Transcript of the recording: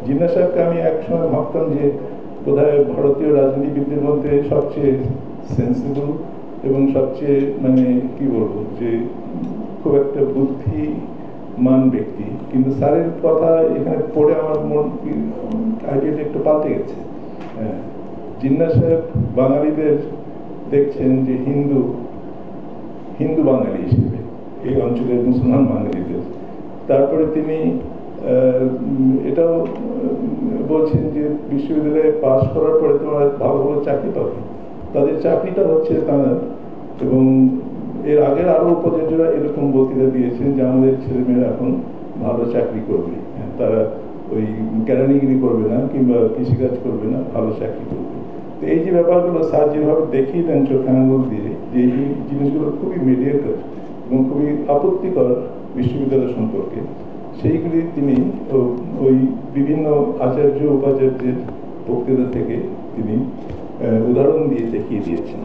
জিন্নাহ সাহেবকে আমি একসময় ভাবতাম যে বোধহয় ভারতীয় রাজনীতিবিদদের মধ্যে সবচেয়ে সেন্সিবল এবং সবচেয়ে মানে কি বলবো যে খুব একটা বুদ্ধিমান ব্যক্তি, কিন্তু স্যারের কথা এখানে পড়ে আমার মন আইডিয়াটা একটু পাল্টে গেছে। হ্যাঁ, জিন্নাহ সাহেব বাঙালিদের দেখছেন যে হিন্দু বাঙালি হিসেবে, এই অঞ্চলের মুসলমান বাঙালিদের। তারপরে তিনি এটাও বলছেন যে বিশ্ববিদ্যালয়ে পাশ করার পরে তোমরা ভালো ভালো চাকরি পাবে, তাদের চাকরিটা হচ্ছে তারা। এবং এর আগের আরো উপাচার্যরা এরকম বক্তৃতা দিয়েছেন যে আমাদের ছেলেমেয়েরা এখন ভালো চাকরি করবে, তারা ওই কেরানিগিরি করবে না কিংবা কৃষিকাজ করবে না, ভালো চাকরি করবে। তো এই যে ব্যাপারগুলো স্যার যেভাবে দেখিয়ে দেন চোখে আঙুল দিয়ে যে এই জিনিসগুলো খুবই মিডিয়েটর এবং খুবই আপত্তিকর বিশ্ববিদ্যালয় সম্পর্কে, সেইগুলি তিনি ওই বিভিন্ন আচার্য উপাচার্যের বক্তৃতা থেকে তিনি উদাহরণ দিয়ে দেখিয়ে দিয়েছেন।